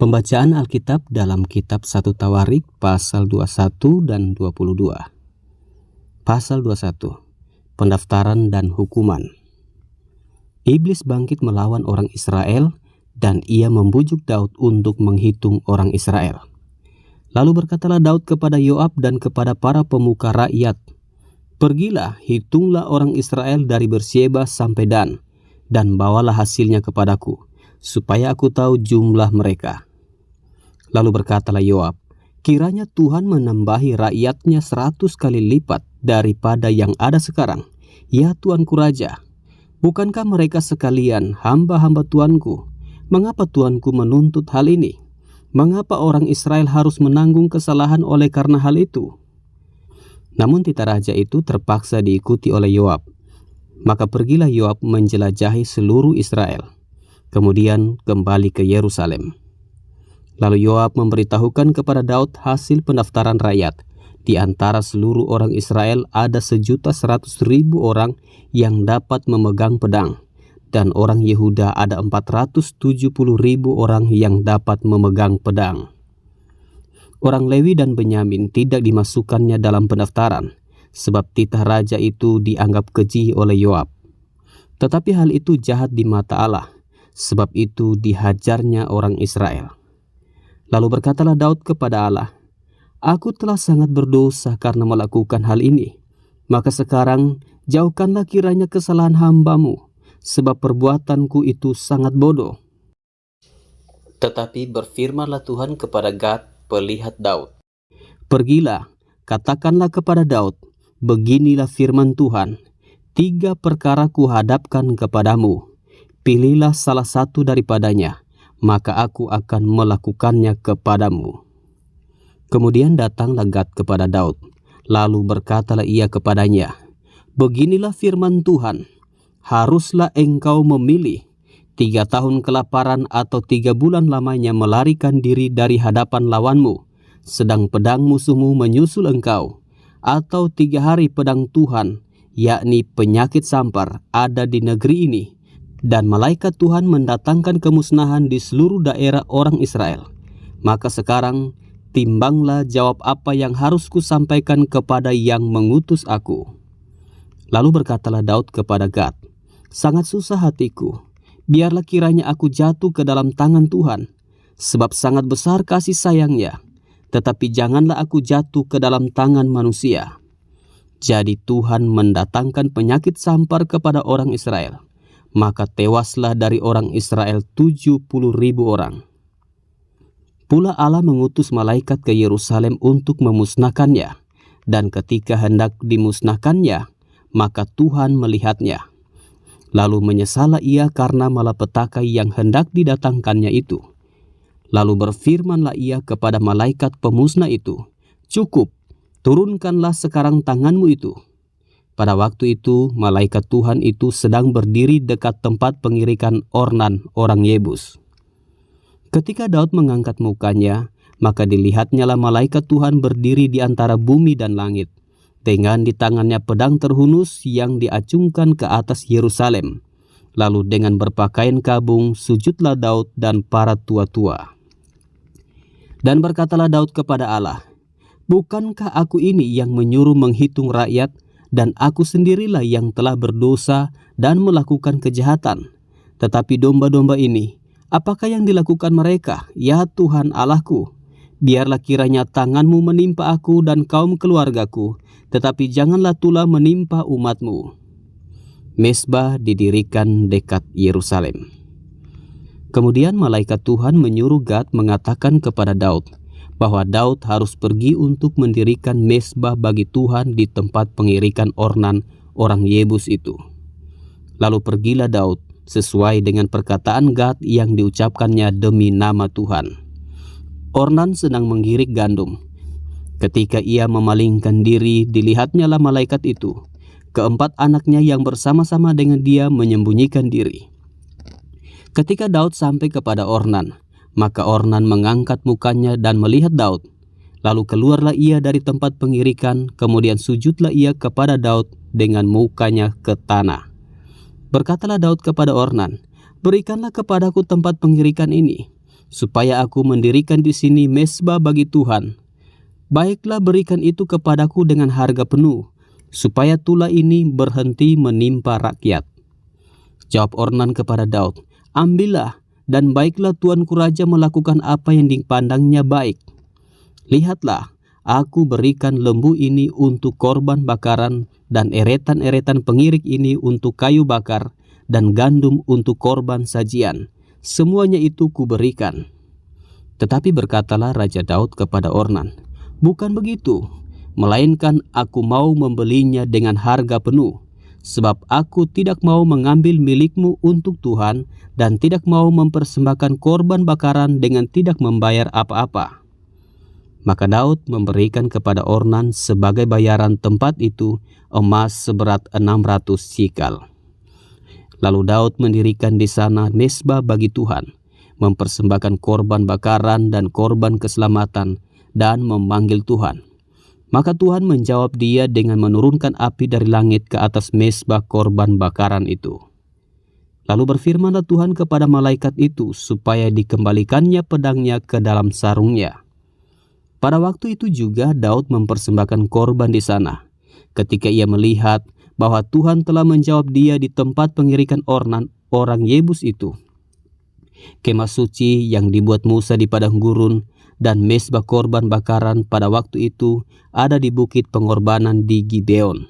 Pembacaan Alkitab dalam kitab 1 Tawarik pasal 21 dan 22. Pasal 21. Pendaftaran dan hukuman. Iblis bangkit melawan orang Israel dan ia membujuk Daud untuk menghitung orang Israel. Lalu berkatalah Daud kepada Yoab dan kepada para pemuka rakyat, "Pergilah, hitunglah orang Israel dari Bersyeba sampai dan bawalah hasilnya kepadaku, supaya aku tahu jumlah mereka." Lalu berkatalah Yoab, "Kiranya Tuhan menambahi rakyatnya 100 kali lipat daripada yang ada sekarang, ya Tuanku Raja. Bukankah mereka sekalian hamba-hamba Tuanku? Mengapa Tuanku menuntut hal ini? Mengapa orang Israel harus menanggung kesalahan oleh karena hal itu?" Namun titah raja itu terpaksa diikuti oleh Yoab. Maka pergilah Yoab menjelajahi seluruh Israel, kemudian kembali ke Yerusalem. Lalu Yoab memberitahukan kepada Daud hasil pendaftaran rakyat. Di antara seluruh orang Israel ada 1.100.000 orang yang dapat memegang pedang, dan orang Yehuda ada 470.000 orang yang dapat memegang pedang. Orang Lewi dan Benyamin tidak dimasukkannya dalam pendaftaran, sebab titah raja itu dianggap keji oleh Yoab. Tetapi hal itu jahat di mata Allah, sebab itu dihajarnya orang Israel. Lalu berkatalah Daud kepada Allah, "Aku telah sangat berdosa karena melakukan hal ini. Maka sekarang jauhkanlah kiranya kesalahan hamba-Mu, sebab perbuatanku itu sangat bodoh." Tetapi berfirmanlah Tuhan kepada Gad, pelihat Daud, "Pergilah, katakanlah kepada Daud, beginilah firman Tuhan, 3 perkara kuhadapkan kepadamu. Pilihlah salah satu daripadanya, maka aku akan melakukannya kepadamu." Kemudian datanglah Gad kepada Daud, lalu berkatalah ia kepadanya, "Beginilah firman Tuhan, haruslah engkau memilih 3 tahun kelaparan atau 3 bulan lamanya melarikan diri dari hadapan lawanmu, sedang pedang musuhmu menyusul engkau, atau 3 hari pedang Tuhan, yakni penyakit sampar, ada di negeri ini, dan malaikat Tuhan mendatangkan kemusnahan di seluruh daerah orang Israel. Maka sekarang timbanglah jawab apa yang harus kusampaikan kepada yang mengutus aku." Lalu berkatalah Daud kepada Gad, "Sangat susah hatiku, biarlah kiranya aku jatuh ke dalam tangan Tuhan, sebab sangat besar kasih sayangnya, tetapi janganlah aku jatuh ke dalam tangan manusia." Jadi Tuhan mendatangkan penyakit sampar kepada orang Israel, maka tewaslah dari orang Israel 70.000 orang. Pula Allah mengutus malaikat ke Yerusalem untuk memusnahkannya, dan ketika hendak dimusnahkannya, maka Tuhan melihatnya. Lalu menyesallah ia karena malapetaka yang hendak didatangkannya itu. Lalu berfirmanlah ia kepada malaikat pemusnah itu, "Cukup, turunkanlah sekarang tanganmu itu." Pada waktu itu malaikat Tuhan itu sedang berdiri dekat tempat pengirikan Ornan orang Yebus. Ketika Daud mengangkat mukanya, maka dilihatnyalah malaikat Tuhan berdiri di antara bumi dan langit, dengan di tangannya pedang terhunus yang diacungkan ke atas Yerusalem. Lalu dengan berpakaian kabung sujudlah Daud dan para tua-tua. Dan berkatalah Daud kepada Allah, "Bukankah aku ini yang menyuruh menghitung rakyat, dan aku sendirilah yang telah berdosa dan melakukan kejahatan? Tetapi domba-domba ini, apakah yang dilakukan mereka, ya Tuhan Allahku? Biarlah kiranya tanganmu menimpa aku dan kaum keluargaku, tetapi janganlah tulah menimpa umatmu." Mezbah didirikan dekat Yerusalem. Kemudian malaikat Tuhan menyuruh Gad mengatakan kepada Daud, bahwa Daud harus pergi untuk mendirikan mezbah bagi Tuhan di tempat pengirikan Ornan orang Yebus itu. Lalu pergilah Daud sesuai dengan perkataan Gad yang diucapkannya demi nama Tuhan. Ornan sedang menggirik gandum. Ketika ia memalingkan diri, dilihatnyalah malaikat itu. 4 anaknya yang bersama-sama dengan dia menyembunyikan diri. Ketika Daud sampai kepada Ornan, maka Ornan mengangkat mukanya dan melihat Daud. Lalu keluarlah ia dari tempat pengirikan, kemudian sujudlah ia kepada Daud dengan mukanya ke tanah. Berkatalah Daud kepada Ornan, "Berikanlah kepadaku tempat pengirikan ini." supaya aku mendirikan di sini mezbah bagi Tuhan. Baiklah, berikan itu kepadaku dengan harga penuh, supaya tulah ini berhenti menimpa rakyat." Jawab Ornan kepada Daud, "Ambillah, dan baiklah tuanku raja melakukan apa yang dipandangnya baik. Lihatlah, aku berikan lembu ini untuk korban bakaran, dan eretan-eretan pengirik ini untuk kayu bakar, dan gandum untuk korban sajian. Semuanya itu kuberikan." Tetapi berkatalah Raja Daud kepada Ornan, "Bukan begitu, melainkan aku mau membelinya dengan harga penuh, sebab aku tidak mau mengambil milikmu untuk Tuhan, dan tidak mau mempersembahkan korban bakaran dengan tidak membayar apa-apa." Maka Daud memberikan kepada Ornan sebagai bayaran tempat itu emas seberat 600 sikal. Lalu Daud mendirikan di sana mezbah bagi Tuhan, mempersembahkan korban bakaran dan korban keselamatan, dan memanggil Tuhan. Maka Tuhan menjawab dia dengan menurunkan api dari langit ke atas mezbah korban bakaran itu. Lalu berfirmanlah Tuhan kepada malaikat itu supaya dikembalikannya pedangnya ke dalam sarungnya. Pada waktu itu juga Daud mempersembahkan korban di sana. Ketika ia melihat bahwa Tuhan telah menjawab dia di tempat pengirikan Ornan, orang Yebus itu. Kemah suci yang dibuat Musa di padang gurun dan mezbah korban bakaran pada waktu itu ada di bukit pengorbanan di Gibeon.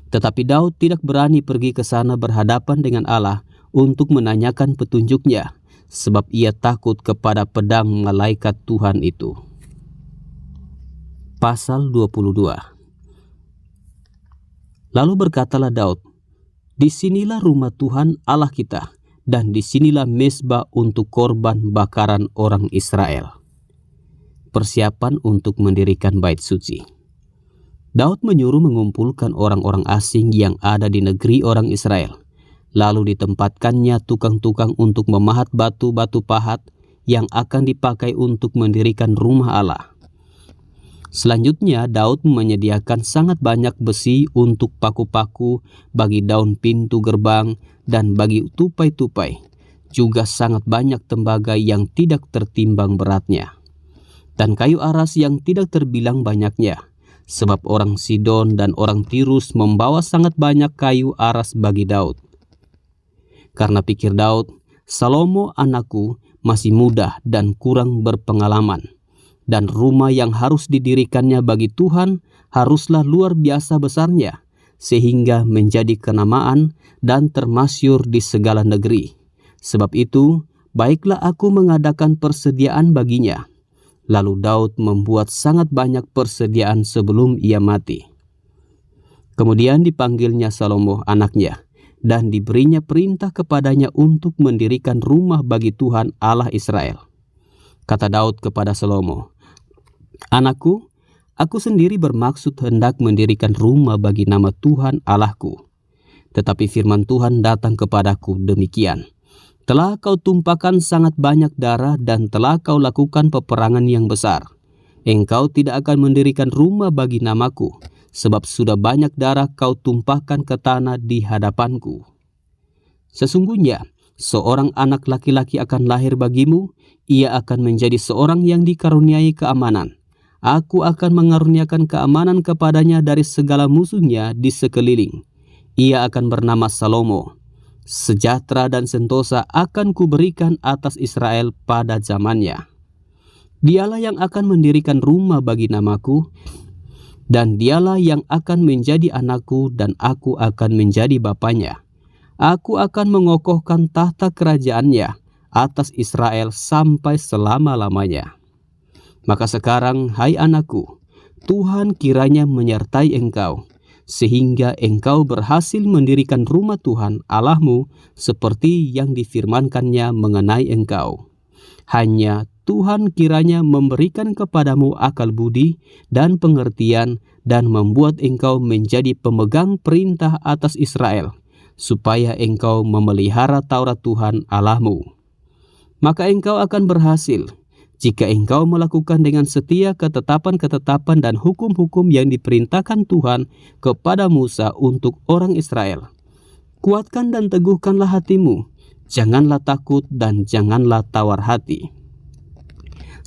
Tetapi Daud tidak berani pergi ke sana berhadapan dengan Allah untuk menanyakan petunjuknya, sebab ia takut kepada pedang malaikat Tuhan itu. Pasal 22. Lalu berkatalah Daud, "Disinilah rumah Tuhan Allah kita, dan disinilah mezbah untuk korban bakaran orang Israel." Persiapan untuk mendirikan bait suci. Daud menyuruh mengumpulkan orang-orang asing yang ada di negeri orang Israel. Lalu ditempatkannya tukang-tukang untuk memahat batu-batu pahat yang akan dipakai untuk mendirikan rumah Allah. Selanjutnya Daud menyediakan sangat banyak besi untuk paku-paku bagi daun pintu gerbang dan bagi tupai-tupai. Juga sangat banyak tembaga yang tidak tertimbang beratnya. Dan kayu aras yang tidak terbilang banyaknya. Sebab orang Sidon dan orang Tirus membawa sangat banyak kayu aras bagi Daud. Karena pikir Daud, "Salomo anakku masih muda dan kurang berpengalaman. Dan rumah yang harus didirikannya bagi Tuhan haruslah luar biasa besarnya, sehingga menjadi kenamaan dan termasyur di segala negeri. Sebab itu, baiklah aku mengadakan persediaan baginya." Lalu Daud membuat sangat banyak persediaan sebelum ia mati. Kemudian dipanggilnya Salomo anaknya, dan diberinya perintah kepadanya untuk mendirikan rumah bagi Tuhan Allah Israel. Kata Daud kepada Salomo, "Anakku, aku sendiri bermaksud hendak mendirikan rumah bagi nama Tuhan Allahku. Tetapi firman Tuhan datang kepadaku demikian, telah kau tumpahkan sangat banyak darah dan telah kau lakukan peperangan yang besar. Engkau tidak akan mendirikan rumah bagi namaku, sebab sudah banyak darah kau tumpahkan ke tanah di hadapanku. Sesungguhnya, seorang anak laki-laki akan lahir bagimu, ia akan menjadi seorang yang dikaruniai keamanan. Aku akan mengaruniakan keamanan kepadanya dari segala musuhnya di sekeliling. Ia akan bernama Salomo. Sejahtera dan sentosa akan kuberikan atas Israel pada zamannya. Dialah yang akan mendirikan rumah bagi namaku, dan dialah yang akan menjadi anakku, dan aku akan menjadi bapanya. Aku akan mengokohkan tahta kerajaannya atas Israel sampai selama-lamanya. Maka sekarang, hai anakku, Tuhan kiranya menyertai engkau, sehingga engkau berhasil mendirikan rumah Tuhan Allahmu seperti yang difirmankannya mengenai engkau. Hanya Tuhan kiranya memberikan kepadamu akal budi dan pengertian, dan membuat engkau menjadi pemegang perintah atas Israel, supaya engkau memelihara Taurat Tuhan Allahmu. Maka engkau akan berhasil jika engkau melakukan dengan setia ketetapan-ketetapan dan hukum-hukum yang diperintahkan Tuhan kepada Musa untuk orang Israel. Kuatkan dan teguhkanlah hatimu, janganlah takut dan janganlah tawar hati.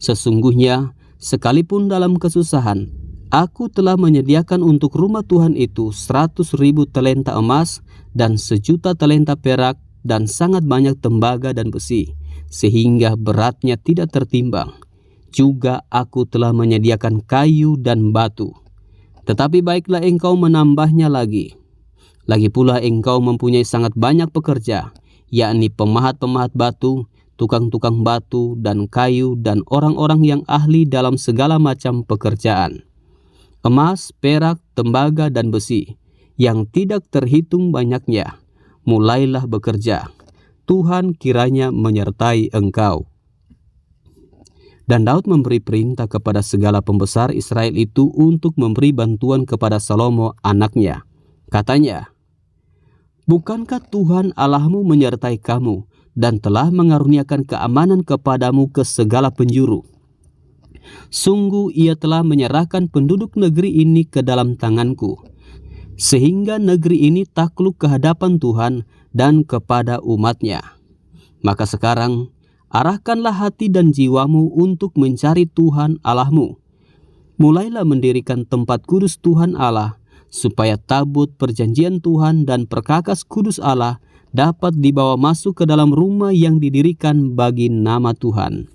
Sesungguhnya, sekalipun dalam kesusahan, aku telah menyediakan untuk rumah Tuhan itu 100.000 talenta emas dan 1.000.000 talenta perak dan sangat banyak tembaga dan besi, sehingga beratnya tidak tertimbang. Juga aku telah menyediakan kayu dan batu. Tetapi baiklah engkau menambahnya lagi. Lagi pula engkau mempunyai sangat banyak pekerja, yakni pemahat-pemahat batu, tukang-tukang batu dan kayu, dan orang-orang yang ahli dalam segala macam pekerjaan. Emas, perak, tembaga, dan besi, yang tidak terhitung banyaknya. Mulailah bekerja. Tuhan kiranya menyertai engkau. Dan Daud memberi perintah kepada segala pembesar Israel itu untuk memberi bantuan kepada Salomo anaknya. Katanya, "Bukankah Tuhan Allahmu menyertai kamu dan telah mengaruniakan keamanan kepadamu ke segala penjuru? Sungguh ia telah menyerahkan penduduk negeri ini ke dalam tanganku, sehingga negeri ini takluk ke hadapan Tuhan dan kepada umatnya. Maka sekarang, arahkanlah hati dan jiwamu untuk mencari Tuhan Allahmu. Mulailah mendirikan tempat kudus Tuhan Allah, supaya tabut perjanjian Tuhan dan perkakas kudus Allah dapat dibawa masuk ke dalam rumah yang didirikan bagi nama Tuhan.